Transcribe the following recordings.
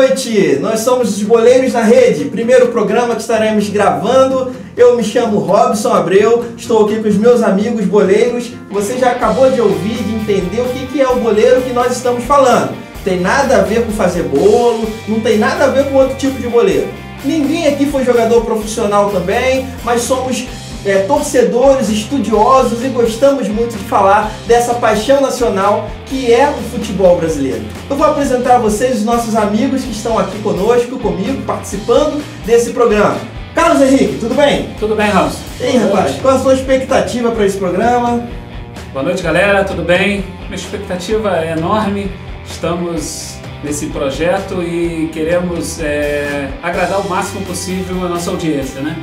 noite, nós somos os Boleiros na Rede, primeiro programa que estaremos gravando. Eu me chamo Robson Abreu, estou aqui com os meus amigos boleiros. Você já acabou de ouvir, de entender o que é o boleiro que nós estamos falando. Não tem nada a ver com fazer bolo, não tem nada a ver com outro tipo de boleiro. Ninguém aqui foi jogador profissional também, mas somos torcedores, estudiosos e gostamos muito de falar dessa paixão nacional que é o futebol brasileiro. Eu vou apresentar a vocês os nossos amigos que estão aqui conosco, comigo, participando desse programa. Carlos Henrique, tudo bem? Tudo bem, Ramos. E aí, rapaz, qual a sua expectativa para esse programa? Boa noite, galera, tudo bem? Minha expectativa é enorme, estamos nesse projeto e queremos agradar o máximo possível a nossa audiência, né?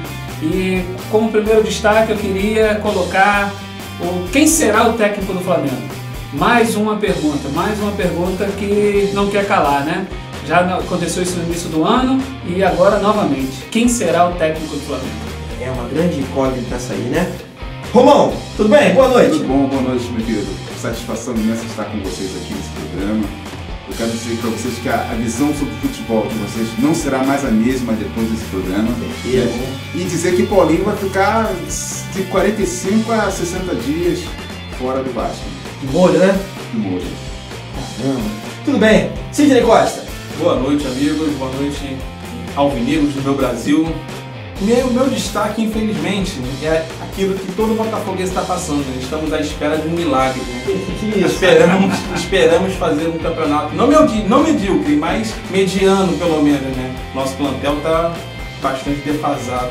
E como primeiro destaque eu queria colocar quem será o técnico do Flamengo? Mais uma pergunta que não quer calar, né? Já aconteceu isso no início do ano e agora novamente. Quem será o técnico do Flamengo? É uma grande incógnita essa aí, né? Romão, tudo bem? Boa noite. Tudo bom, boa noite, meu querido. Satisfação imensa estar com vocês aqui nesse programa. Eu quero dizer para vocês que a visão sobre o futebol de vocês não será mais a mesma depois desse programa. E dizer que Paulinho vai ficar de 45 a 60 dias fora do Vasco. De molho, né? De molho. Caramba. Tudo bem. Sidney Costa. Boa noite, amigos. Boa noite, alvinegros do meu Brasil. Meu destaque, infelizmente, é aquilo que todo botafoguense está passando. Né? Estamos à espera de um milagre. Né? Esperamos fazer um campeonato, não medíocre, mas mediano pelo menos. Né? Nosso plantel está bastante defasado.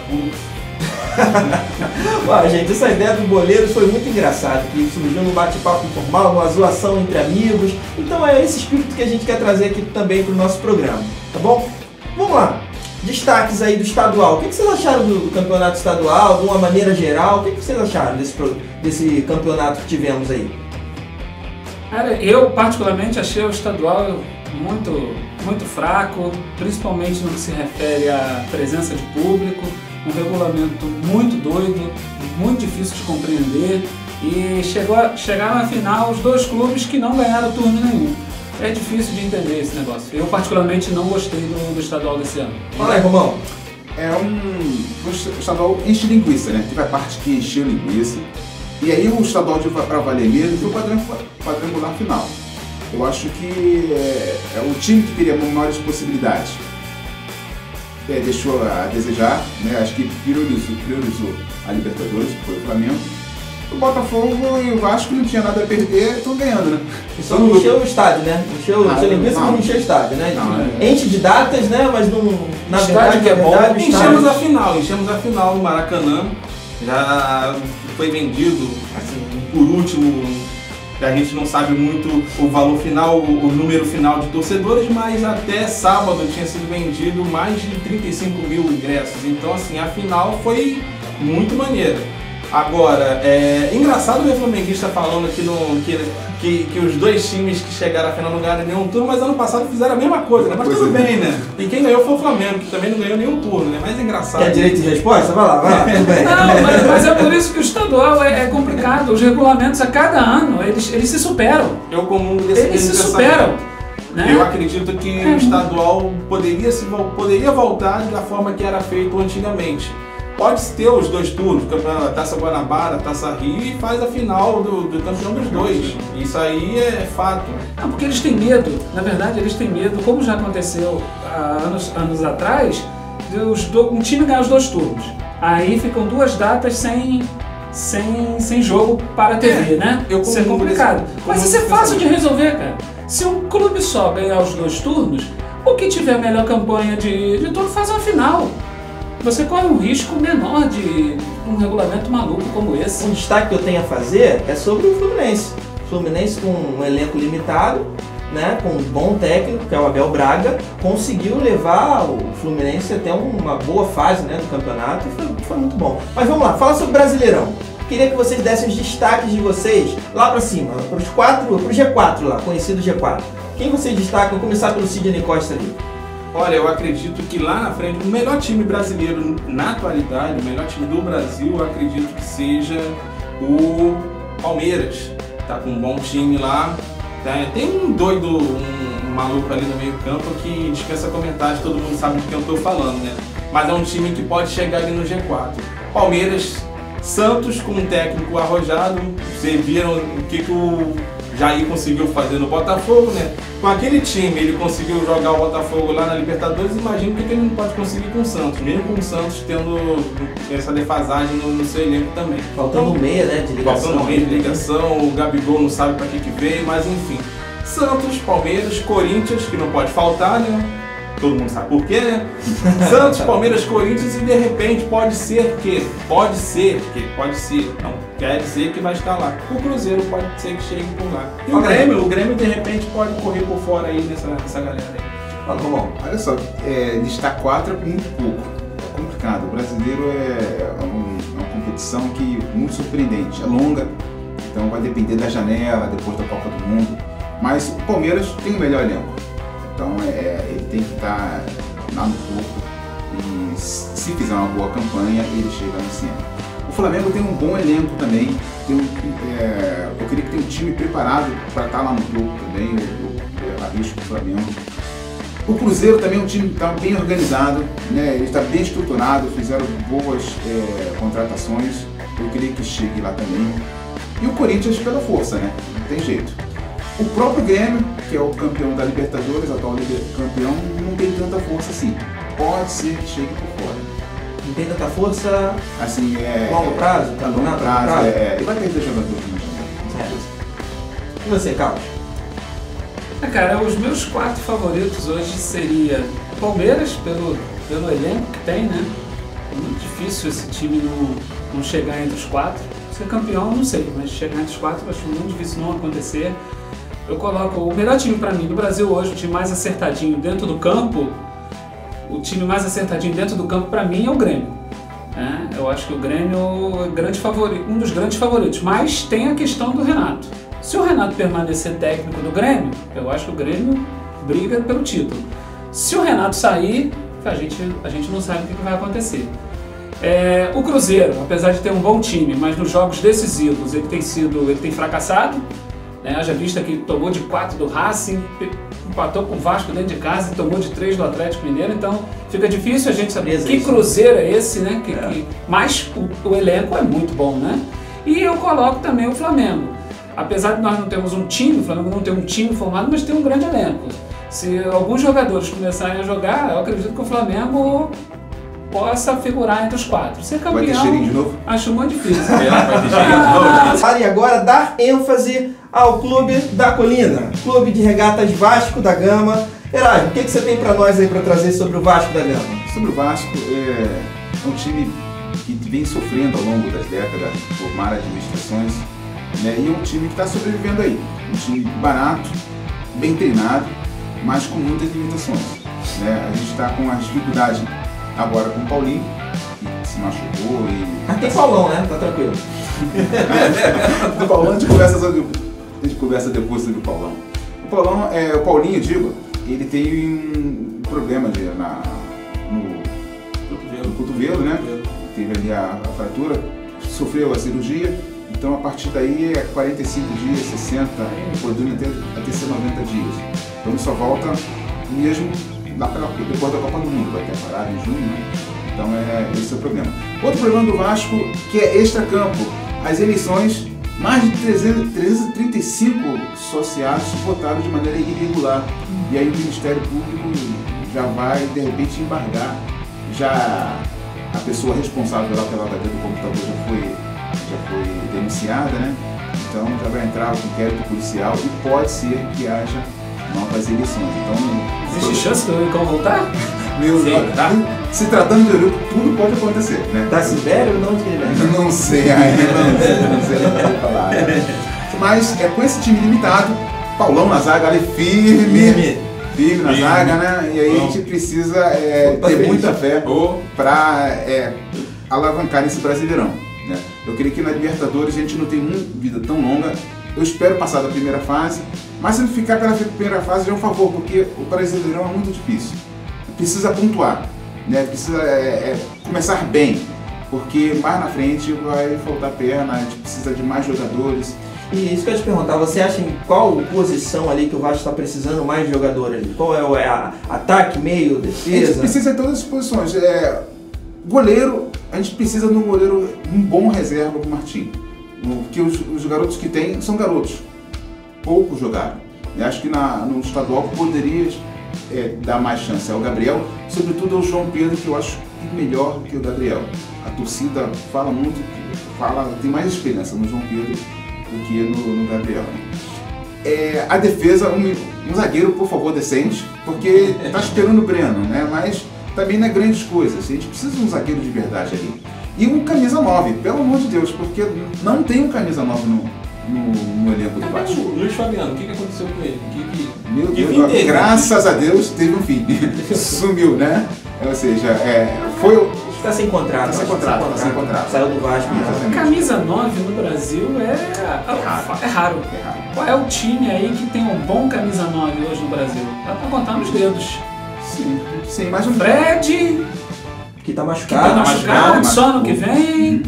Ué, gente, essa ideia do boleiro foi muito engraçada, que surgiu num bate-papo informal, uma zoação entre amigos. Então é esse espírito que a gente quer trazer aqui também para o nosso programa, tá bom? Vamos lá. Destaques aí do estadual. O que vocês acharam do campeonato estadual, de uma maneira geral? O que vocês acharam desse campeonato que tivemos aí? Cara, eu particularmente achei o estadual muito fraco, principalmente no que se refere à presença de público, um regulamento muito doido, muito difícil de compreender e chegaram à final os dois clubes que não ganharam turno nenhum. É difícil de entender esse negócio. Eu particularmente não gostei do estadual desse ano. Fala aí, Romão. O estadual enche linguiça, né? Teve a parte que encheu linguiça. E aí o estadual para valer mesmo foi o quadrangular final. Eu acho que é o time que teria maiores possibilidades. Deixou a desejar, né? Acho que priorizou a Libertadores, que foi o Flamengo. O Botafogo e o Vasco não tinha nada a perder, estão ganhando, né? Só não encheu o estádio, né? Encheu linguiça, mas não encheu o estádio, né? Enche de datas, né? Mas não, na verdade, que é bom. Enchemos a final no Maracanã. Já foi vendido, assim, por último, a gente não sabe muito o valor final, o número final de torcedores, mas até sábado tinha sido vendido mais de 35 mil ingressos. Então, assim, a final foi muito maneira. Agora, é engraçado ver o flamenguista falando que os dois times que chegaram à final não ganharam nenhum turno, mas ano passado fizeram a mesma coisa, né? Mas tudo bem, né? E quem ganhou foi o Flamengo, que também não ganhou nenhum turno, né? Mas é engraçado. Quer direito de resposta? Vai lá, tudo bem. Não, mas é por isso que o estadual é complicado. Os regulamentos a cada ano, eles se superam. Eu comungo desse Eles se superam. Né? Eu acredito que o estadual poderia voltar da forma que era feito antigamente. Pode ter os dois turnos, a Taça Guanabara, a Taça Rio, e faz a final do campeão dos dois. Isso aí é fato. Não, porque eles têm medo, na verdade eles têm medo, como já aconteceu há anos atrás, um time ganhar os dois turnos. Aí ficam duas datas sem jogo para a TV, né? Isso é complicado. Mas isso é fácil de resolver, cara. Se um clube só ganhar os dois turnos, o que tiver a melhor campanha de turno faz uma final. Você corre um risco menor de um regulamento maluco como esse. Um destaque que eu tenho a fazer é sobre o Fluminense. O Fluminense, com um elenco limitado, né, com um bom técnico, que é o Abel Braga, conseguiu levar o Fluminense até uma boa fase, né, do campeonato e foi muito bom. Mas vamos lá, fala sobre o Brasileirão. Queria que vocês dessem os destaques de vocês lá pra cima, pro G4 lá, conhecido G4. Quem vocês destacam? Vou começar pelo Sidney Costa ali. Olha, eu acredito que lá na frente, o melhor time brasileiro na atualidade, o melhor time do Brasil, eu acredito que seja o Palmeiras. Tá com um bom time lá. Tem um doido, um maluco ali no meio campo que dispensa comentários, todo mundo sabe de quem eu estou falando, né? Mas é um time que pode chegar ali no G4. Palmeiras, Santos com um técnico arrojado, vocês viram o que o Jair conseguiu fazer no Botafogo, né? Com aquele time ele conseguiu jogar o Botafogo lá na Libertadores, imagina o que ele não pode conseguir com o Santos, mesmo com o Santos tendo essa defasagem no seu elenco também. Faltando um meia, né, de ligação. Faltando um meia de ligação, o Gabigol não sabe para que veio, mas enfim. Santos, Palmeiras, Corinthians, que não pode faltar, né? Todo mundo sabe por quê, né? Santos, Palmeiras, Corinthians e de repente pode ser, não quer dizer que vai estar lá. O Cruzeiro pode ser que chegue por lá. E o Grêmio de repente pode correr por fora aí nessa galera aí. Fala, Romão. Olha só, listar 4 é muito pouco. É complicado. O brasileiro é uma competição que é muito surpreendente, é longa, então vai depender da janela, depois da Copa do Mundo. Mas o Palmeiras tem o melhor elenco. Então ele tem que estar lá no topo e se fizer uma boa campanha, ele chega lá em cima. O Flamengo tem um bom elenco também, eu queria que tenha um time preparado para estar lá no topo também, eu arrisco o Flamengo. O Cruzeiro também é um time que está bem organizado, né? Ele está bem estruturado, fizeram boas contratações, eu queria que chegue lá também. E o Corinthians pela força, né? Não tem jeito. O próprio Grêmio, que é o campeão da Libertadores, atual campeão, não tem tanta força assim. Pode ser que chegue por fora. Não tem tanta força assim, longo prazo? A longo prazo, e vai ter jogadores no time. E você, Carlos? Cara, os meus 4 favoritos hoje seria Palmeiras, pelo elenco que tem, né? É muito difícil esse time não chegar entre os 4. Ser campeão, não sei, mas chegar entre os 4 eu acho muito difícil não acontecer. Eu coloco o melhor time para mim do Brasil hoje, o time mais acertadinho dentro do campo. O time mais acertadinho dentro do campo para mim é o Grêmio. Eu acho que o Grêmio é um dos grandes favoritos, mas tem a questão do Renato. Se o Renato permanecer técnico do Grêmio, eu acho que o Grêmio briga pelo título. Se o Renato sair, a gente não sabe o que vai acontecer. O Cruzeiro, apesar de ter um bom time, mas nos jogos decisivos ele tem fracassado. Haja vista que tomou de 4 do Racing, empatou com o Vasco dentro de casa e tomou de 3 do Atlético Mineiro, então fica difícil a gente saber que Cruzeiro é esse, né? Mas o elenco é muito bom, né? E eu coloco também o Flamengo. Apesar de nós não termos um time, o Flamengo não tem um time formado, mas tem um grande elenco. Se alguns jogadores começarem a jogar, eu acredito que o Flamengo possa figurar entre os 4. Ser campeão, vai ter cheirinho de novo? Acho muito difícil. Vai ter cheirinho de novo? Vale agora dar ênfase ao Clube da Colina, Clube de Regatas Vasco da Gama. Erasmo, o que você tem para nós aí para trazer sobre o Vasco da Gama? Sobre o Vasco, é um time que vem sofrendo ao longo das décadas por má administrações, né? E é um time que está sobrevivendo aí. Um time barato, bem treinado, mas com muitas limitações, né? A gente está com a dificuldade agora com o Paulinho, que se machucou e... Mas tem Paulão, né? Tá tranquilo. Do Paulão a gente conversa depois sobre o Paulão. O Paulinho, digo, ele tem um problema no cotovelo, né? Teve ali a fratura, sofreu a cirurgia, então a partir daí é 45 dias, 60, podendo até ser 90 dias. Então ele só volta mesmo lá depois da Copa do Mundo, vai ter parado em junho, né? Então esse é o problema. Outro problema do Vasco, que é extracampo, as eleições, mais de 335 associados votaram de maneira irregular. E aí o Ministério Público já vai, de repente, embargar. Já a pessoa responsável lá pela avalia do computador já foi denunciada, né? Então já vai entrar o inquérito policial e pode ser que haja novas eleições. Então, existe chance do Eurico voltar? Meu Deus, tá? Se tratando de Eurico, tudo pode acontecer, né? Tá Sibério ou não? Não sei ainda, não sei o que falar. Mas com esse time limitado, Paulão na zaga ali firme na zaga, né? E aí a gente precisa ter muita fé para alavancar esse Brasileirão, né? Eu creio que na Libertadores a gente não tem uma vida tão longa. Eu espero passar da primeira fase, mas se não ficar pela primeira fase já é um favor, porque o Brasileirão é muito difícil. Precisa pontuar, né? Precisa começar bem, porque mais na frente vai faltar perna, a gente precisa de mais jogadores. E isso que eu ia te perguntar, você acha em qual posição ali que o Vasco está precisando mais de jogador ali? Qual é ataque, meio, A gente defesa? precisa em todas as posições. Goleiro, a gente precisa de um goleiro, um bom reserva para o Martim. Porque os garotos que tem são garotos. Poucos jogaram. E acho que no estadual poderia dar mais chance ao Gabriel, sobretudo ao João Pedro, que eu acho melhor que o Gabriel. A torcida fala muito, tem mais esperança no João Pedro do que no Gabriel. A defesa, um zagueiro, por favor, decente, porque está esperando o Breno, né? Mas também não é grandes coisas. A gente precisa de um zagueiro de verdade ali. E um camisa 9, pelo amor de Deus, porque não tem um camisa 9 no elenco do Vasco. O Luiz Fabiano, o que aconteceu com ele? Meu Deus, graças a Deus teve um fim. Sumiu, né? Ou seja, foi... Está sem contrato. Está sem contrato. Saiu do Vasco. Camisa 9 no Brasil é raro. Qual é o time aí que tem um bom camisa 9 hoje no Brasil? Dá pra contar nos dedos. Sim, mas o Fred, Que tá que machucado. tá machucado, só ano que vem.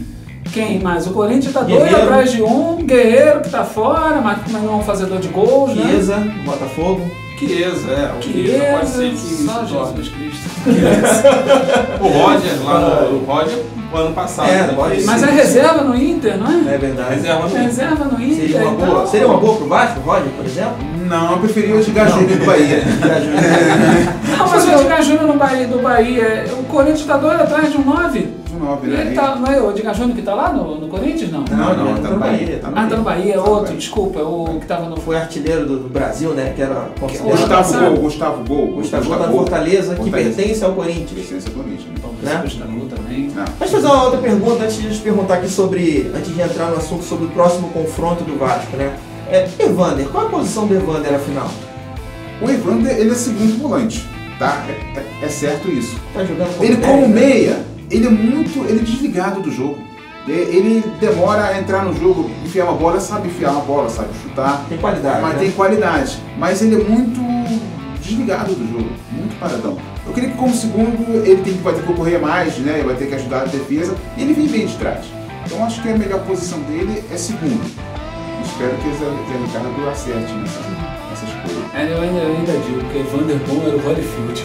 Quem mais? O Corinthians tá doido Guerreiro. atrás de um. Guerreiro que tá fora, mas não é um fazedor de gols, né? Chiesa, Botafogo. Chiesa, o Chiesa pode ser que Só se torne. Jesus Cristo. O Roger, o Roger, o ano passado. né? pode Mas ser. é reserva no Inter, não é? É verdade. Reserva no Reserva no Inter. Seria uma então. boa. Seria uma boa pro Vasco, Roger, por exemplo? Não, eu preferia o Edgar Júnior do Bahia. Não, mas o Edgar Júnior do Bahia, o Corinthians tá doido atrás de um 9. De 9, E né? ele tá, não é o Edgar Júnior que tá lá no Corinthians, não? Não, ele tá no Bahia. Tá Ah, tá no Bahia, é Tá no outro, Bahia. desculpa, é o que tava no... Foi artilheiro do Brasil, né? Que era Gustavo Gol. Gustavo tá no Fortaleza, que pertence ao Corinthians. Pertence ao Corinthians. Né? Gustavo também. Não. Deixa eu fazer uma outra pergunta antes de te perguntar aqui antes de entrar no assunto sobre o próximo confronto do Vasco, né? Evander, qual é a posição do Evander afinal? O Evander, ele é segundo volante, tá? É certo isso. Tá jogando Ele como como meia, ele é desligado do jogo. Ele demora a entrar no jogo, enfiar uma bola, sabe enfiar uma bola, sabe chutar. Tem qualidade, Mas né? tem qualidade. Mas ele é muito desligado do jogo, muito paradão. Eu creio que como segundo ele vai ter que correr mais, né? Vai ter que ajudar a defesa. E ele vem bem de trás. Então acho que a melhor posição dele é segundo. Espero que o Ricardo acerte nessa escolha. Eu ainda digo que Evander bom era o Holyfield.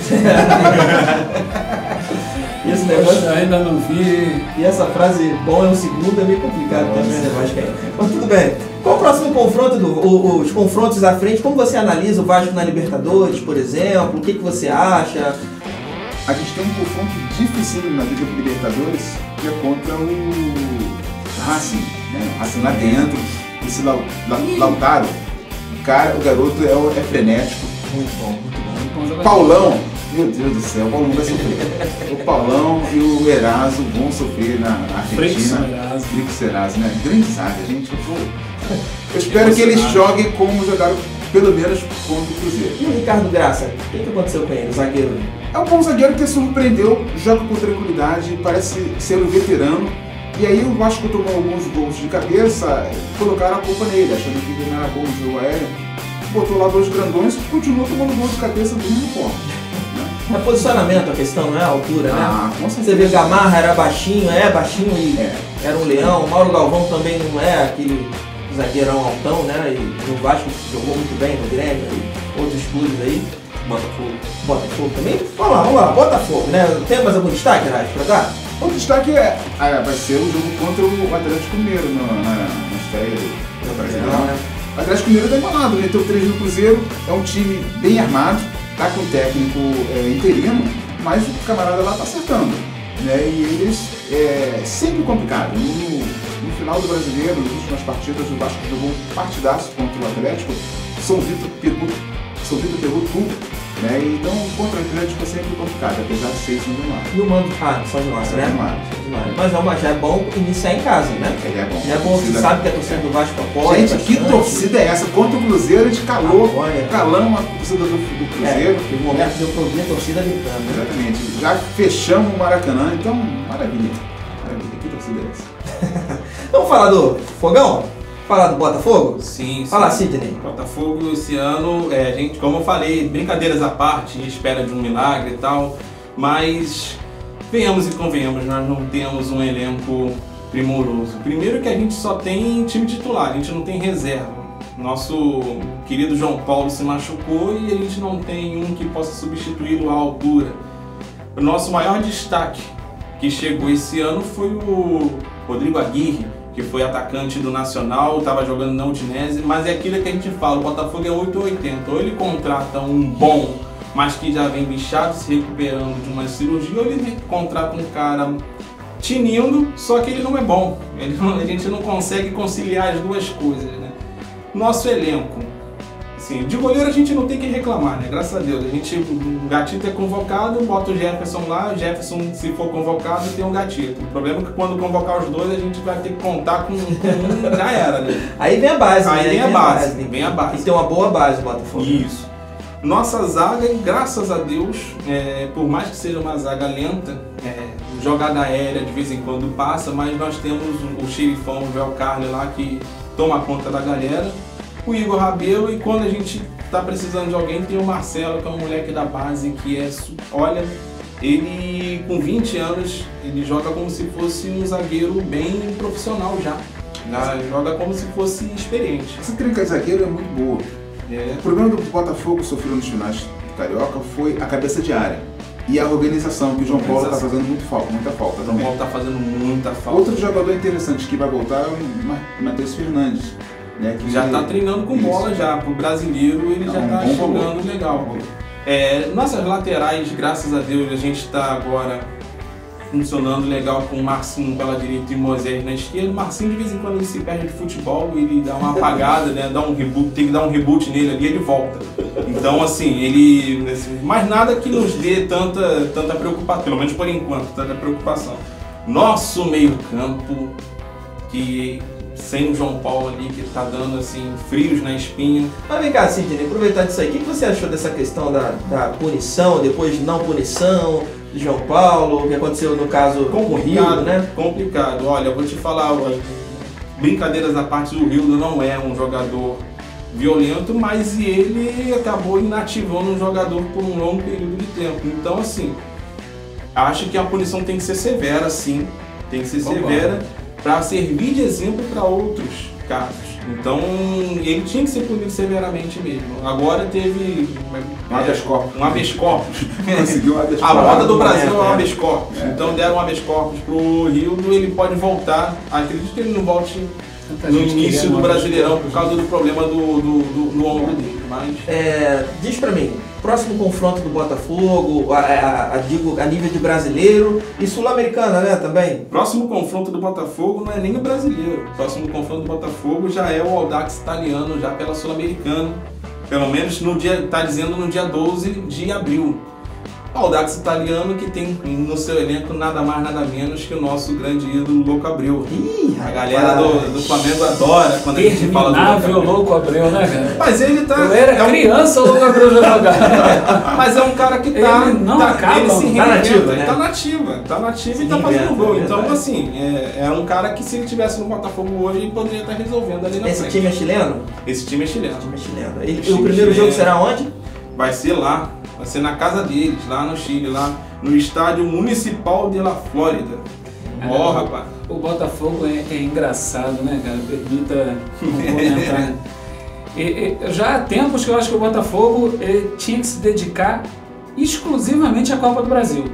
Esse negócio, Eu ainda não vi. e essa frase bom é um segundo é meio complicado também, né? Vasco? Mas tudo bem. Qual o próximo confronto, os confrontos à frente? Como você analisa o Vasco na Libertadores, por exemplo? O que você acha? A gente tem um confronto difícil na Liga Libertadores, que é contra o Racing, né? O Racing lá dentro, esse Lautaro, o garoto é frenético. Muito bom, muito bom. Bom jogador. Paulão, meu Deus do céu, o Paulão vai sofrer. O Paulão e o Eraso vão sofrer na Freixo Argentina. Eraso. Freixo Eraso, né? Grande zaga, gente. Eu espero que eles joguem como jogaram, pelo menos, contra o Cruzeiro. E o Ricardo Graça? O que aconteceu com ele, o zagueiro? É um bom zagueiro que surpreendeu, joga com tranquilidade, parece ser um veterano. E aí o Vasco tomou alguns gols de cabeça, colocaram a culpa nele, achando que ele não era bom no jogo aéreo. Botou lá dois grandões e continuou tomando gol de cabeça do mesmo forma. É posicionamento a questão, não é a altura, né? Ah, com Você certeza. vê Gamarra era baixinho e era um leão. Mauro Galvão também não é aquele zagueirão altão, né? E o Vasco jogou muito bem no Grêmio e outros clubes aí. Botafogo também. Vamos lá, Botafogo, né? Tem mais algum destaque, Raio, pra dar? O destaque vai ser o jogo contra o Atlético Mineiro na estreia do Brasileirão, né? O Atlético Mineiro tá embalado, meteu 3 no Cruzeiro, é um time bem armado, tá com o técnico interino, mas o camarada lá tá acertando, né? E eles sempre complicado. No final do Brasileiro, nas últimas partidas, o Vasco jogou um partidaço contra o Atlético, São Vitor pegou tudo, né? Então contra o Atlético é sempre complicado, apesar de ser isso no mar. E o Mando. São Januário, São né? Januário. Mas já é bom iniciar em casa, né? Ele é bom. Já é bom, você sabe que a torcida do Vasco apoia. Gente, que bastante. torcida é essa? Contra o Cruzeiro, a gente Apoia. calamos a torcida do Cruzeiro. Teve um momento que eu ouvi a torcida gritando, né? Exatamente. Já fechamos o Maracanã, então maravilha. Maravilha, que torcida é essa? Vamos falar do Fogão? Falar do Botafogo? Sim, Fala, sim. Sidney. Botafogo esse ano, a gente, como eu falei, brincadeiras à parte, espera de um milagre e tal, mas venhamos e convenhamos, nós não temos um elenco primoroso. Primeiro que a gente só tem time titular, a gente não tem reserva. Nosso querido João Paulo se machucou e a gente não tem um que possa substituí-lo à altura. O nosso maior destaque que chegou esse ano foi o Rodrigo Aguirre, que foi atacante do Nacional, estava jogando na Udinese, mas é aquilo que a gente fala, o Botafogo é 8 ou 80. Ou ele contrata um bom, mas que já vem bichado, se recuperando de uma cirurgia, ou ele contrata um cara tinindo, só que ele não é bom. A gente não consegue conciliar as duas coisas, né? Nosso elenco, assim, de goleiro a gente não tem que reclamar, né? Graças a Deus. O Gatito é convocado, bota o Jefferson lá, o Jefferson, se for convocado, tem um Gatito. O problema é que quando convocar os dois, a gente vai ter que contar com um, já era, né? Aí vem a base, Aí né? vem a base, vem a base. Tem que ter uma boa base o Botafogo. Isso. Nossa zaga, graças a Deus, por mais que seja uma zaga lenta, jogada aérea de vez em quando passa, mas nós temos o xerifão, o Vel Carli lá, que toma conta da galera, o Igor Rabelo, e quando a gente tá precisando de alguém, tem o Marcelo, que é um moleque da base, que olha, ele com 20 anos, ele joga como se fosse um zagueiro bem profissional já joga como se fosse experiente. Essa trinca de zagueiro é muito boa. O problema do Botafogo sofreu nos finais do Carioca foi a cabeça de área e a organização, que o João Paulo está fazendo muita falta O João também. Paulo está fazendo muita falta. Outro jogador interessante que vai voltar é o Matheus Fernandes, né, que já está treinando com bola já, pro brasileiro ele já está jogando legal. Nossas laterais, graças a Deus, a gente está agora funcionando legal com o Marcinho pela direita e o Moisés na esquerda. O Marcinho, de vez em quando, ele se perde de futebol, ele dá uma apagada, né? Dá um reboot, tem que dar um reboot nele ali e ele volta. Então, assim, mais nada que nos dê tanta preocupação, pelo menos por enquanto, tanta preocupação. Nosso meio-campo, que sem o João Paulo ali, que tá dando, assim, frios na espinha. Mas vem cá, Sidney, aproveitar disso aí, o que você achou dessa questão da punição, depois de não punição, do João Paulo, o que aconteceu no caso com o Rildo, né? Complicado. Olha, eu vou te falar, brincadeiras à parte, o Rildo não é um jogador violento, mas ele acabou inativando um jogador por um longo período de tempo. Então, assim, acho que a punição tem que ser severa, sim. Tem que ser severa para servir de exemplo para outros casos. Então, ele tinha que ser punido severamente mesmo. Agora teve um habeas corpus. Conseguiu um habeas corpus. A moda do Brasil é um habeas corpus. Então, deram um habeas corpus pro Rildo, ele pode voltar. Acredito que ele não volte no início do Brasileirão por causa do problema do ombro dele. Mas... diz pra mim, próximo confronto do Botafogo, a nível de brasileiro e sul-americana, né, também? Próximo confronto do Botafogo não é nem o brasileiro. Próximo confronto do Botafogo já é o Audax italiano, já pela sul-americana. Pelo menos no dia, tá dizendo no dia 12 de abril. O Audax italiano que tem no seu elenco nada mais nada menos que o nosso grande ídolo Louco Abreu. A galera do Flamengo adora quando a gente fala do Louco Abreu, né, cara? Mas ele tá... Eu era criança, o Louco Abreu já jogava. Mas é um cara que ele se reinventa, né? Tá nativa e tá fazendo gol. Então, assim, é um cara que se ele tivesse no Botafogo hoje, ele poderia estar resolvendo ali na frente. Esse time é chileno? Esse time é chileno. E o primeiro jogo será onde? Vai ser lá. Vai ser na casa deles, lá no Chile, lá no estádio Municipal de La Flórida. Rapaz. O Botafogo é engraçado, né, cara? Permita um comentário. Já há tempos que eu acho que o Botafogo tinha que se dedicar exclusivamente à Copa do Brasil,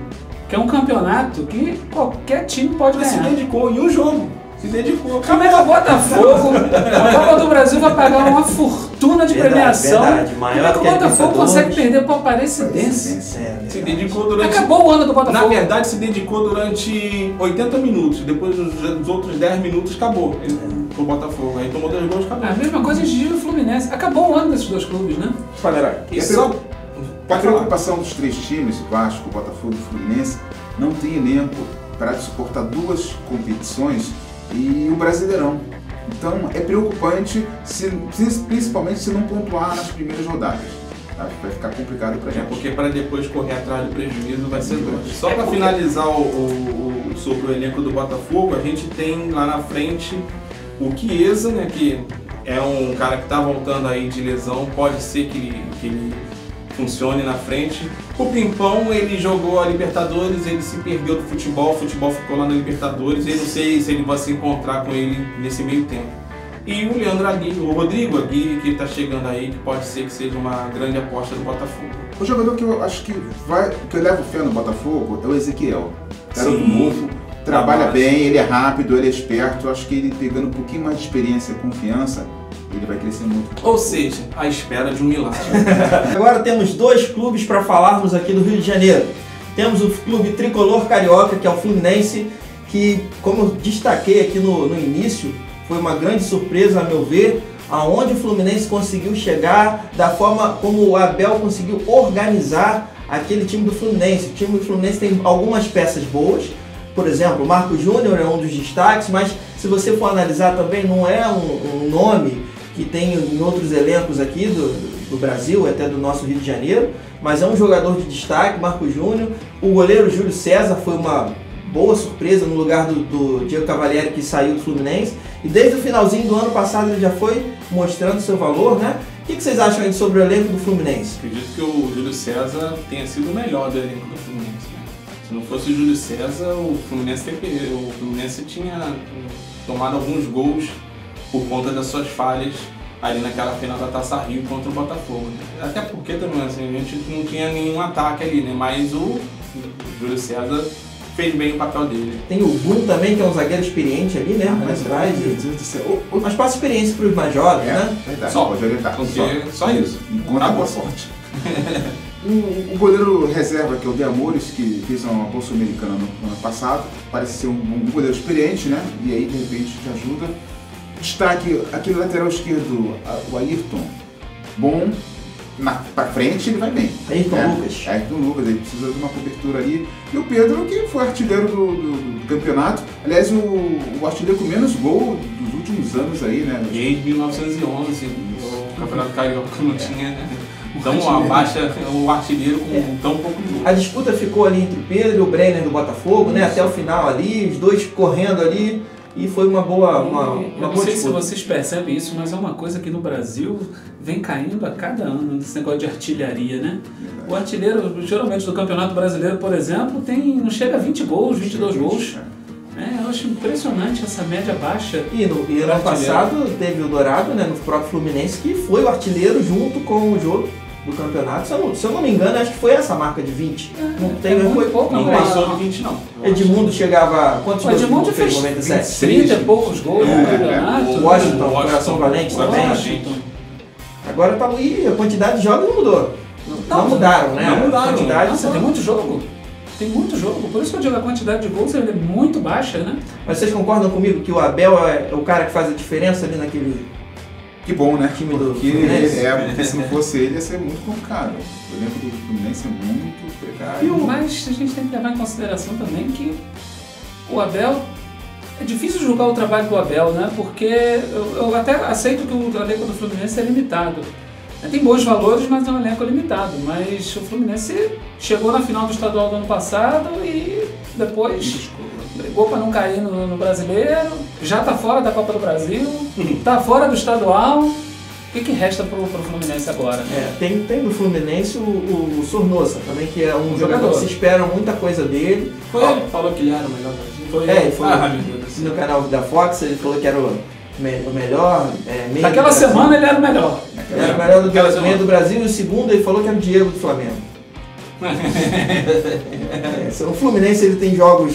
que é um campeonato que qualquer time pode ganhar. Se dedicou em um jogo. Se dedicou. Como é que o Botafogo, a Copa do Brasil vai pagar uma fortuna de premiação? Como é que o Botafogo consegue perder para a Aparecidense? Se dedicou durante... Acabou o ano do Botafogo. Na verdade, se dedicou durante 80 minutos. Depois dos outros 10 minutos, acabou o Botafogo. Aí tomou 2 gols, acabou. A mesma coisa de Gil e Fluminense. Acabou o ano desses dois clubes, né? A preocupação dos 3 times, Vasco, Botafogo e Fluminense, não tem elenco para suportar 2 competições e o Brasileirão. Então é preocupante, principalmente se não pontuar nas primeiras rodadas. Vai ficar complicado pra gente. Porque para depois correr atrás do prejuízo vai ser duro. Só para finalizar sobre o elenco do Botafogo, a gente tem lá na frente o Chiesa, né, que é um cara que está voltando aí de lesão. Pode ser que ele funcione na frente. O Pimpão, ele jogou a Libertadores, ele se perdeu do futebol, o futebol ficou lá na Libertadores, eu não sei se ele vai se encontrar com ele nesse meio tempo. E o Leandro Aguirre, o Rodrigo Aguirre, que está chegando aí, que pode ser que seja uma grande aposta do Botafogo. O jogador que eu acho que eu levo fé no Botafogo é o Ezequiel. Garoto novo, trabalha bem, ele é rápido, ele é esperto. Eu acho que ele pegando um pouquinho mais de experiência e confiança, ele vai crescer muito. Ou seja, à espera de um milagre. Agora temos 2 clubes para falarmos aqui do Rio de Janeiro. Temos o clube tricolor carioca, que é o Fluminense, que, como eu destaquei aqui no início, foi uma grande surpresa, a meu ver, aonde o Fluminense conseguiu chegar, da forma como o Abel conseguiu organizar aquele time do Fluminense. O time do Fluminense tem algumas peças boas, por exemplo, o Marco Júnior é um dos destaques, mas se você for analisar também, não é um nome que tem em outros elencos aqui do Brasil, até do nosso Rio de Janeiro, mas é um jogador de destaque, Marco Júnior. O goleiro Júlio César foi uma boa surpresa no lugar do Diego Cavalieri, que saiu do Fluminense, e desde o finalzinho do ano passado ele já foi mostrando seu valor, né? O que vocês acham aí sobre o elenco do Fluminense? Acredito que o Júlio César tenha sido o melhor do elenco do Fluminense, né? Se não fosse o Júlio César, o Fluminense tinha tomado alguns gols por conta das suas falhas ali naquela final da Taça Rio contra o Botafogo, né? Até porque também assim, a gente não tinha nenhum ataque ali, né? Mas o Júlio César fez bem o papel dele. Tem o Gun também, que é um zagueiro experiente ali, né? Mais atrás. Mas passa experiência para os mais jovens, né? Verdade, Só, pode orientar. Só isso. Conta boa sorte. O goleiro reserva, que é o De Amores, que fez uma Bolsa Americana no ano passado, parece ser um goleiro experiente, né? E aí, de repente, te ajuda. Destaque, aquele lateral esquerdo, o Ayrton, bom, pra frente ele vai bem. Ayrton Lucas. Ayrton Lucas, ele precisa de uma cobertura ali. E o Pedro, que foi artilheiro do campeonato. Aliás, o artilheiro com menos gol dos últimos anos aí, né? Desde 1911, o Campeonato Carioca não tinha, né? Então abaixa o artilheiro com tão pouco gol. A disputa ficou ali entre o Pedro e o Brenner do Botafogo, né? Até o final ali, os dois correndo ali. E foi uma boa Eu não sei se vocês percebem isso, mas é uma coisa que no Brasil vem caindo a cada ano, nesse negócio de artilharia, né? O artilheiro, geralmente do Campeonato Brasileiro, por exemplo, não chega a 20 gols, 22 gols. Eu acho impressionante essa média baixa. E no ano passado teve o Dourado, né, no próprio Fluminense, que foi o artilheiro junto com o jogo do campeonato. Se eu não me engano, acho que foi essa marca de 20. Não tem muito pouco, não passou de 20 não. Edmundo chegava... Quantos gols? Edmundo fez 97? 30 e poucos gols no campeonato. O Washington, Coração Valente também. Agora tá, e a quantidade de jogos não mudou. Não mudaram, né? Não mudaram. Nossa, tem muito jogo. Tem muito jogo. Por isso que eu digo a quantidade de gols é muito baixa, né? Mas vocês concordam comigo que o Abel é o cara que faz a diferença ali naquele... Que bom, né? Time do porque Fluminense. Se não fosse ele, ia ser muito complicado. O elenco do Fluminense é muito precário. Mas a gente tem que levar em consideração também que o Abel... É difícil julgar o trabalho do Abel, né? Porque eu até aceito que o elenco do Fluminense é limitado. Tem bons valores, mas é um elenco limitado. Mas o Fluminense chegou na final do estadual do ano passado e depois brigou para não cair no Brasileiro, já está fora da Copa do Brasil, está fora do estadual. O que resta para o Fluminense agora? Tem no Fluminense o Sornosa também, que é um jogador que se espera muita coisa dele. Foi ele que falou que ele era o melhor do Brasil. Ele foi no canal da Fox, ele falou que era o melhor. Naquela semana ele era o melhor. Ele era o melhor do meio do Brasil, e o segundo ele falou que era o Diego do Flamengo. O Fluminense ele tem jogos,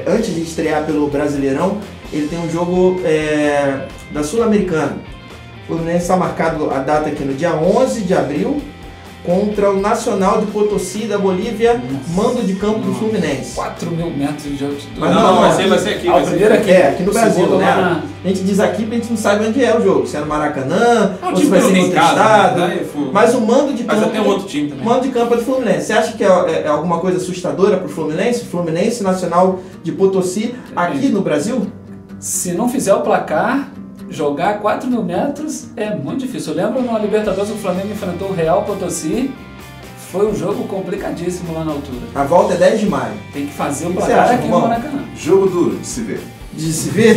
antes de estrear pelo Brasileirão, ele tem um jogo da Sul-Americana. O Fluminense está marcado a data aqui no dia 11 de abril, contra o Nacional de Potosí da Bolívia, mando de campo do Fluminense. 4.000 metros de altitude. Mas vai ser aqui. Aqui no Brasil, né? A gente diz aqui porque a gente não sabe onde é o jogo. Se é no Maracanã, ou se vai ser em outro estado. Mas o mando de campo... Mas até outro time também. Mando de campo é do Fluminense. Você acha que é alguma coisa assustadora para o Fluminense? Fluminense Nacional de Potosí aqui no Brasil? Se não fizer o placar... Jogar 4.000 metros é muito difícil. Eu lembro no Libertadores o Flamengo enfrentou o Real Potosí. Foi um jogo complicadíssimo lá na altura. A volta é 10 de maio. Tem que fazer o placar aqui no Maracanã. Jogo duro de se ver. De se ver?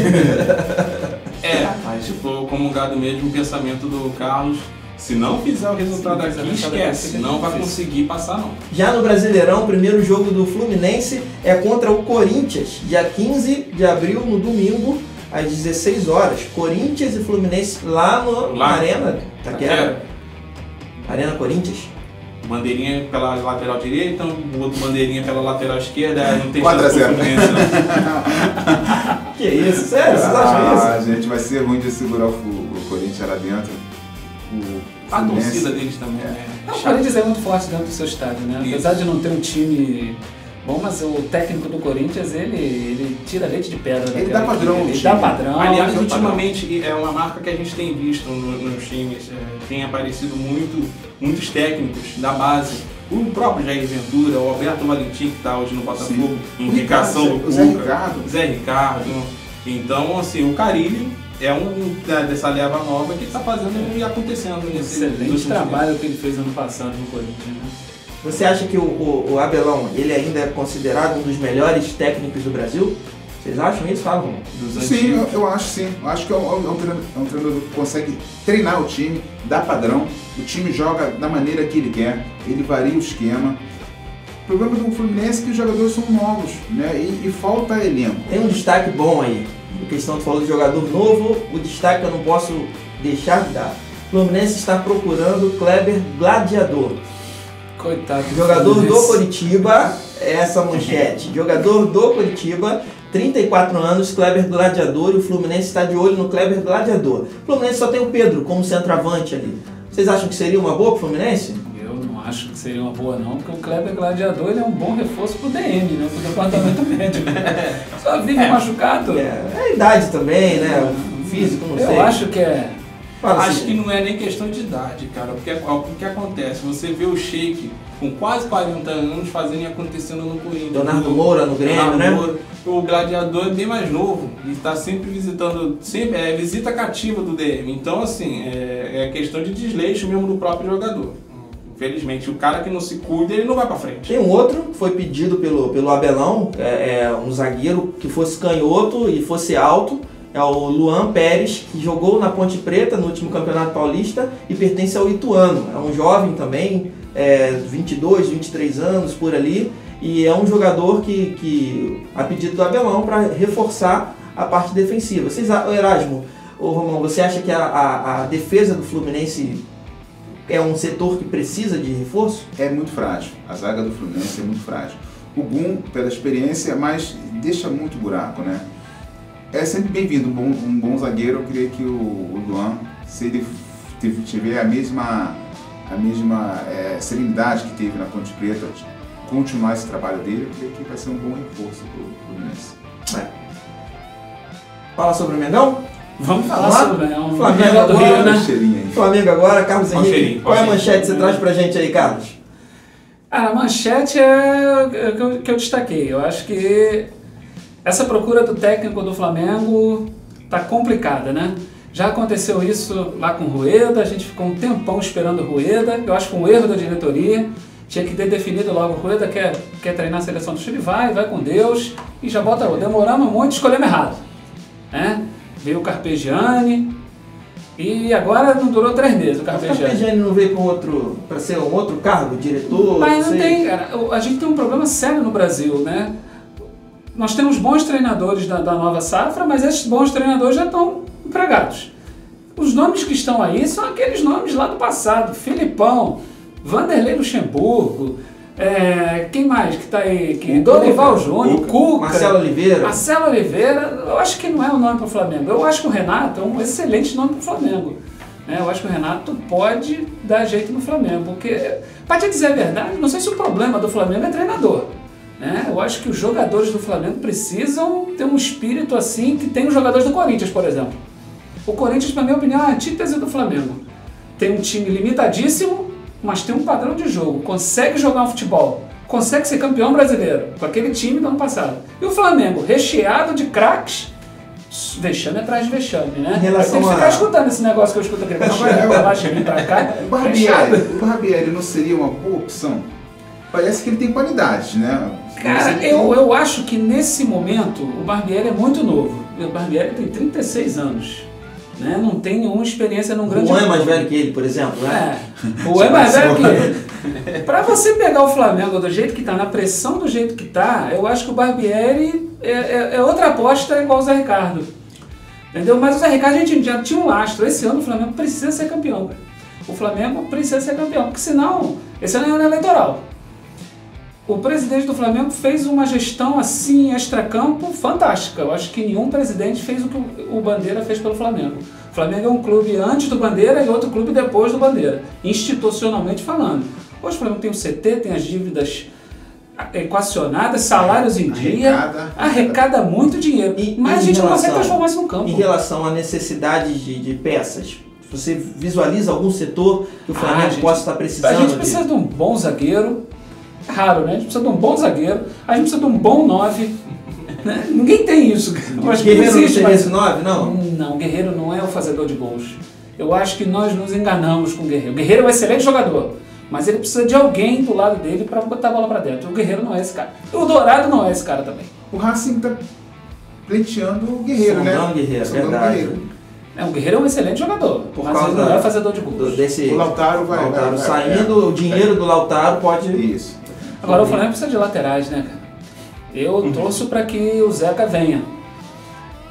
Rapaz, ficou comungado mesmo o pensamento do Carlos. Se não fizer o resultado aqui, esquece. Não vai conseguir passar, não. Já no Brasileirão, o primeiro jogo do Fluminense é contra o Corinthians, dia 15 de abril, no domingo, às 16 horas. Corinthians e Fluminense lá na Arena Itaquera. Arena Corinthians. Bandeirinha pela lateral direita, o outro bandeirinha pela lateral esquerda, não tem 4 a 0. Que isso? Sério? Vocês acham isso? A gente vai ser ruim de segurar o Corinthians lá dentro. A torcida deles também, né? O Corinthians é muito forte dentro do seu estádio, né? Apesar de não ter um time bom, mas o técnico do Corinthians, ele tira leite de pedra. Ele dá padrão. Ele dá padrão. Aliás, ultimamente é uma marca que a gente tem visto nos times. Tem aparecido muitos técnicos da base. O próprio Jair Ventura, o Alberto Valentim, que está hoje no Botafogo, indicação do Zé Ricardo. Então, assim, o Carille é dessa leva nova que está fazendo e acontecendo nesse excelente trabalho que ele fez ano passado no Corinthians, né? Você acha que o Abelão, ele ainda é considerado um dos melhores técnicos do Brasil? Vocês acham isso? Falam? Sim, eu acho sim. Eu acho que é um treinador que consegue treinar o time, dar padrão, o time joga da maneira que ele quer, ele varia o esquema. O problema do Fluminense é que os jogadores são novos, né? E falta elenco. Tem um destaque bom aí. A questão que falou de jogador novo, o destaque que eu não posso deixar de dar. O Fluminense está procurando Kleber Gladiador. Coitado. Jogador do Coritiba, essa manchete. Jogador do Coritiba, 34 anos, Kleber Gladiador, e o Fluminense está de olho no Kleber Gladiador. O Fluminense só tem o Pedro como centroavante ali. Vocês acham que seria uma boa pro Fluminense? Eu não acho que seria uma boa não, porque o Kleber Gladiador ele é um bom reforço pro DM, né? Pro departamento médico. Só vive machucado. É a idade também, né? O físico, não sei. Eu acho que é... Acho que não é nem questão de idade, cara. Porque o que acontece? Você vê o Sheik com quase 40 anos fazendo e acontecendo no Corinthians. Leonardo Moura no Grêmio, né? Moura. O Gladiador é bem mais novo e está sempre visitando, é visita cativa do DM. Então, assim, é questão de desleixo mesmo do próprio jogador. Infelizmente, o cara que não se cuida, ele não vai pra frente. Tem um outro que foi pedido pelo Abelão, um zagueiro que fosse canhoto e fosse alto. É o Luan Pérez, que jogou na Ponte Preta no último Campeonato Paulista e pertence ao Ituano. É um jovem também, 22, 23 anos por ali, e é um jogador que a pedido do Abelão para reforçar a parte defensiva. Erasmo, Romão, você acha que a defesa do Fluminense é um setor que precisa de reforço? É muito frágil. A zaga do Fluminense é muito frágil. O Gum, pela experiência, mas deixa muito buraco, né? É sempre bem-vindo, um bom zagueiro. Eu creio que o Luan, se ele tiver a mesma serenidade que teve na Ponte Preta, continuar esse trabalho dele, eu creio que vai ser um bom reforço para o Fluminense. Fala sobre o Mengão? Vamos falar sobre o Mengão. Flamengo agora, Rio, né? Flamengo agora, Carlos Henrique. Qual é a manchete que você traz pra gente aí, Carlos? A manchete é que eu destaquei. Eu acho que essa procura do técnico do Flamengo tá complicada, né? Já aconteceu isso lá com o Rueda, a gente ficou um tempão esperando o Rueda. Eu acho que um erro da diretoria. Tinha que ter definido logo o Rueda, quer treinar a seleção do Chile, vai com Deus e já bota. Demoramos muito, escolhemos errado. Né? Veio o Carpegiani e agora não durou 3 meses o Carpegiani. O Carpegiani não veio para ser um outro cargo, diretor? Mas não tem, cara. A gente tem um problema sério no Brasil, né? Nós temos bons treinadores da nova safra, mas esses bons treinadores já estão empregados. Os nomes que estão aí são aqueles nomes lá do passado. Filipão, Vanderlei Luxemburgo, quem mais que está aí? Dorival Júnior, Cuca, Marcelo Oliveira. Marcelo Oliveira, eu acho que não é o nome para o Flamengo. Eu acho que o Renato é um excelente nome para o Flamengo. Eu acho que o Renato pode dar jeito no Flamengo, porque, para te dizer a verdade, não sei se o problema do Flamengo é treinador. Eu acho que os jogadores do Flamengo precisam ter um espírito assim que tem os jogadores do Corinthians, por exemplo. O Corinthians, na minha opinião, é a antítese do Flamengo. Tem um time limitadíssimo, mas tem um padrão de jogo, consegue jogar um futebol, consegue ser campeão brasileiro, com aquele time do ano passado. E o Flamengo, recheado de craques, vexame atrás de vexame, né? Tem que ficar escutando esse negócio que eu escuto aqui. O Barbieri não seria uma boa opção? Parece que ele tem qualidade, né? Cara, eu acho que nesse momento o Barbieri é muito novo. O Barbieri tem 36 anos. né? Não tem nenhuma experiência num grande O Juan é clube. mais velho que ele, por exemplo, né? O Juan é mais velho que ele. Para você pegar o Flamengo do jeito que tá, na pressão do jeito que tá, eu acho que o Barbieri é outra aposta igual o Zé Ricardo. Entendeu? Mas o Zé Ricardo a gente já tinha um lastro. Esse ano o Flamengo precisa ser campeão. O Flamengo precisa ser campeão, porque senão, esse ano é ano eleitoral. O presidente do Flamengo fez uma gestão assim, extracampo, fantástica. Eu acho que nenhum presidente fez o que o Bandeira fez pelo Flamengo. O Flamengo é um clube antes do Bandeira e outro clube depois do Bandeira, institucionalmente falando. Hoje o Flamengo tem o CT, tem as dívidas equacionadas, salários em dia, arrecada muito dinheiro. Mas a gente não consegue transformar isso no campo. Em relação à necessidade de peças, você visualiza algum setor que o Flamengo possa estar precisando? A gente precisa de um bom zagueiro. Raro, né? A gente precisa de um bom zagueiro, a gente precisa de um bom 9. Né? Ninguém tem isso. Eu acho que Guerreiro não existe, esse 9, não? Não, o Guerreiro não é o fazedor de gols. Eu acho que nós nos enganamos com o Guerreiro. O Guerreiro é um excelente jogador, mas ele precisa de alguém do lado dele para botar a bola para dentro. O Guerreiro não é esse cara. O Dourado não é esse cara também. O Racing tá pleiteando o Guerreiro, né? Sondando o Guerreiro, verdade. O Guerreiro é um excelente jogador, mas ele não é fazedor de gols. O Lautaro vai saindo, o dinheiro do Lautaro pode... Isso. Agora o Flamengo precisa de laterais, né, cara? Eu torço para que o Zeca venha.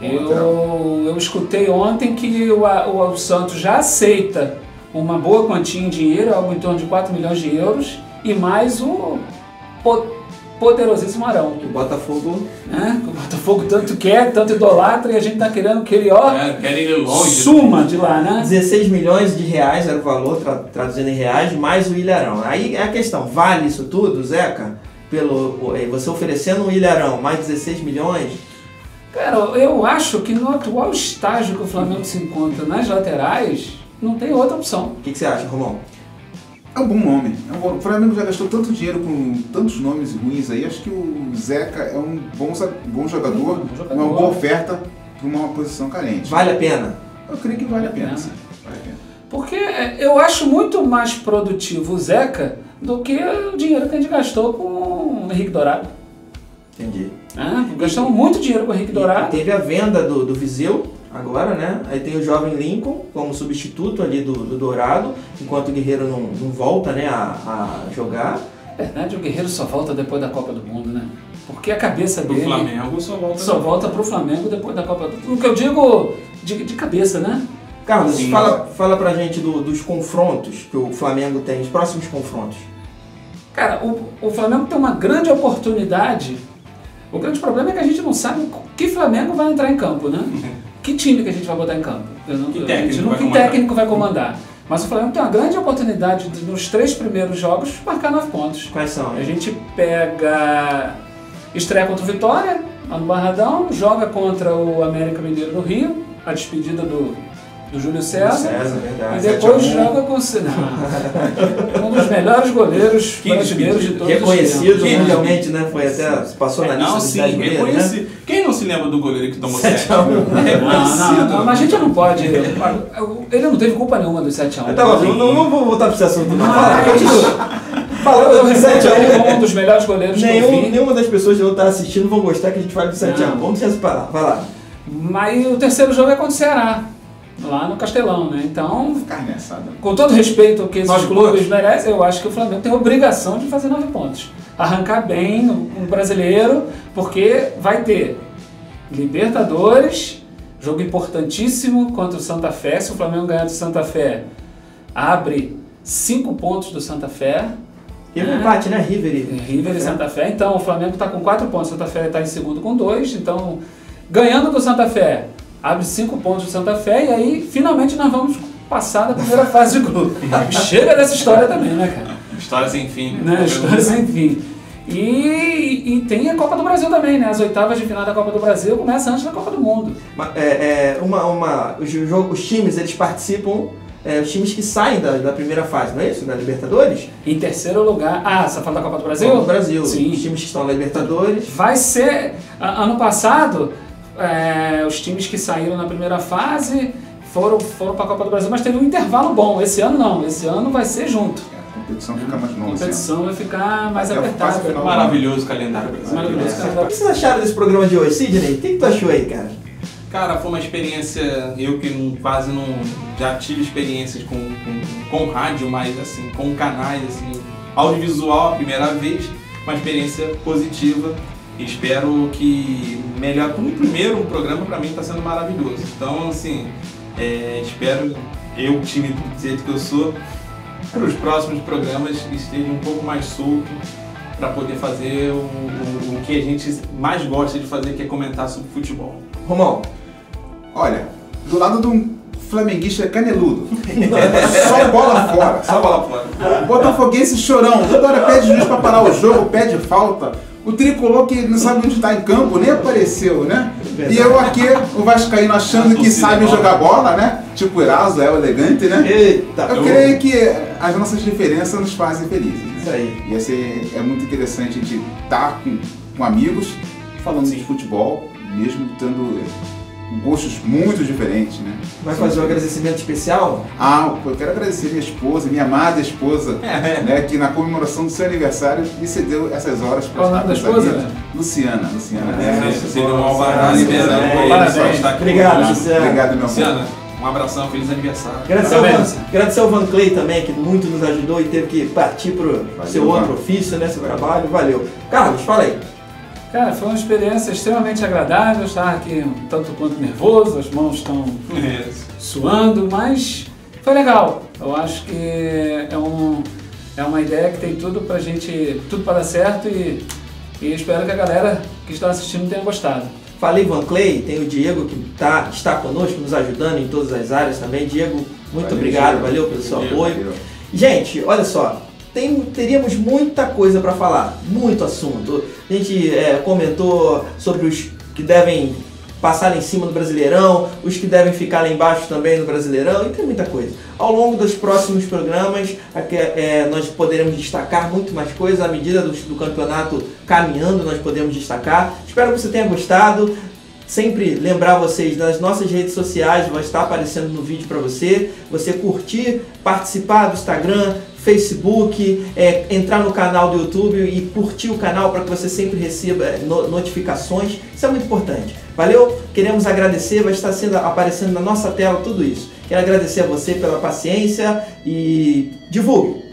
Eu escutei ontem que o Santos já aceita uma boa quantia em dinheiro, algo em torno de 4 milhões de euros, e mais o poderosíssimo Arão. O Botafogo... Né? O Botafogo tanto quer, tanto idolatra, e a gente tá querendo que ele, quer ir longe. Suma de lá, né? 16 milhões de reais era o valor, traduzindo em reais, mais o Ilharão. Aí é a questão, vale isso tudo, Zeca? Você oferecendo um Ilharão mais 16 milhões? Cara, eu acho que no atual estágio que o Flamengo se encontra nas laterais, não tem outra opção. O que você acha, Romão? É um bom nome. O Flamengo já gastou tanto dinheiro com tantos nomes ruins aí. Acho que o Zeca é um bom jogador, uma boa oferta para uma posição carente. Vale a pena? Eu creio que vale a pena. Sim. Vale a pena. Porque eu acho muito mais produtivo o Zeca do que o dinheiro que a gente gastou com o Henrique Dourado. Entendi. Gastamos muito dinheiro com o Henrique Dourado. Teve a venda do Viseu agora, né? Aí tem o jovem Lincoln como substituto ali do Dourado, enquanto o Guerreiro não volta, né, a jogar. Na verdade, o Guerreiro só volta depois da Copa do Mundo, né? Porque a cabeça dele... O Flamengo só volta pro Flamengo depois da Copa do Mundo. O que eu digo de cabeça, né? Carlos, fala pra gente dos confrontos que o Flamengo tem, os próximos confrontos. Cara, o Flamengo tem uma grande oportunidade. O grande problema é que a gente não sabe que Flamengo vai entrar em campo, né? Que time que a gente vai botar em campo? Que técnico vai comandar? Mas o Flamengo tem uma grande oportunidade de, nos 3 primeiros jogos, marcar 9 pontos. Quais são? A gente estreia contra o Vitória, lá no Barradão, joga contra o América Mineiro no Rio, a despedida do Júlio César, verdade. E depois joga com um dos melhores goleiros brasileiros de todos os tempos. Reconhecido mundialmente, né? Foi até, passou na lista dos 10 primeiros, né? Quem não se lembra do goleiro que tomou 7x1? Não, mas a gente não pode. Ele não teve culpa nenhuma dos 7x1. Não vou voltar para esse assunto. Falando do 7x1, um dos melhores goleiros que eu vi. Nenhuma das pessoas que eu estar assistindo vão gostar que a gente fale do 7x1. Vamos separar, vai lá. Mas o terceiro jogo é contra o Ceará, lá no Castelão, né? Então, carne assada. Com todo respeito ao que esses clubes merecem, eu acho que o Flamengo tem a obrigação de fazer 9 pontos. Arrancar bem no brasileiro, porque vai ter Libertadores, jogo importantíssimo contra o Santa Fé. Se o Flamengo ganhar do Santa Fé, abre 5 pontos do Santa Fé. E um empate, né? River e Santa Fé. Então o Flamengo está com 4 pontos, o Santa Fé está em segundo com 2. Então, ganhando do Santa Fé, abre 5 pontos do Santa Fé e aí finalmente nós vamos passar da primeira fase de grupo. Chega dessa história também, né, cara? História sem fim. Né? História sem fim. E tem a Copa do Brasil também, né? As oitavas de final da Copa do Brasil começam antes da Copa do Mundo. Os times, eles participam, os times que saem da primeira fase, não é isso? Da Libertadores? Em terceiro lugar... você fala da Copa do Brasil? Copa do Brasil. Sim. Os times que estão na Libertadores. Vai ser... Ano passado, os times que saíram na primeira fase foram para a Copa do Brasil, mas teve um intervalo bom. Esse ano não. Esse ano vai ser junto. A competição fica mais longa. A competição vai ficar mais apertada. Maravilhoso calendário brasileiro. O que vocês acharam desse programa de hoje, Sidney? O que tu achou aí, cara? Cara, foi uma experiência, eu que quase não já tive experiências com rádio, mas assim, com canais, assim, audiovisual a primeira vez, uma experiência positiva. Espero que melhor. O primeiro programa para mim está sendo maravilhoso. Então, assim, espero eu, time do jeito que eu sou, para os próximos programas esteja um pouco mais solto para poder fazer o que a gente mais gosta de fazer, que é comentar sobre futebol. Romão. Olha, do lado de um flamenguista caneludo, só bola fora. Só bola fora. Botafoguense chorão, toda hora pede juiz para parar o jogo, pede falta. O tricolor que não sabe onde está em campo, nem apareceu, né? E eu aqui, o vascaíno achando que sabe jogar bola, né? Tipo o Eraso, é o elegante, né? Eita! Eu creio que as nossas diferenças nos fazem felizes. Né? Isso aí. E assim, é muito interessante de estar com amigos falando de futebol, mesmo tendo gostos muito diferentes, né? Vai fazer um agradecimento especial? Eu quero agradecer minha esposa, minha amada esposa, né, que na comemoração do seu aniversário me cedeu essas horas para estar com os amigos. Luciana. Você deu um alvará liberando ele. Obrigado, Luciana. Obrigado, meu amor. Luciana, um abração, feliz aniversário. Agradecer ao Van Clay também, que muito nos ajudou e teve que partir para o seu outro ofício, né, seu trabalho. Valeu. Carlos, fala aí. Cara, foi uma experiência extremamente agradável, estar aqui um tanto quanto nervoso, as mãos estão suando, mas foi legal. Eu acho que é uma ideia que tem tudo pra gente, tudo para dar certo e espero que a galera que está assistindo tenha gostado. Falei Van Clay, tem o Diego que está conosco, nos ajudando em todas as áreas também. Diego, muito obrigado, valeu pelo seu apoio. Gente, olha só. Teríamos muita coisa para falar, muito assunto. A gente comentou sobre os que devem passar lá em cima do Brasileirão, os que devem ficar lá embaixo também no Brasileirão, e tem muita coisa. Ao longo dos próximos programas, nós poderemos destacar muito mais coisas, à medida do campeonato caminhando, nós podemos destacar. Espero que você tenha gostado. Sempre lembrar vocês, nas nossas redes sociais, vai estar aparecendo no vídeo para você curtir, participar do Instagram, Facebook, entrar no canal do YouTube e curtir o canal para que você sempre receba notificações. Isso é muito importante. Valeu? Queremos agradecer, vai estar aparecendo na nossa tela tudo isso. Quero agradecer a você pela paciência e divulgue.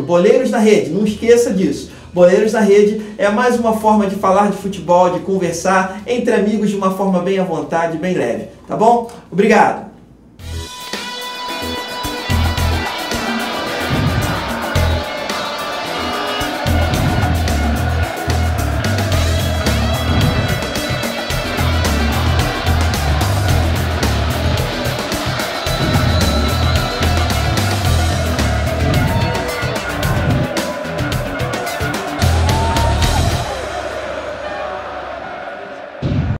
Boleiros na Rede, não esqueça disso. Boleiros na Rede é mais uma forma de falar de futebol, de conversar entre amigos de uma forma bem à vontade, bem leve. Tá bom? Obrigado!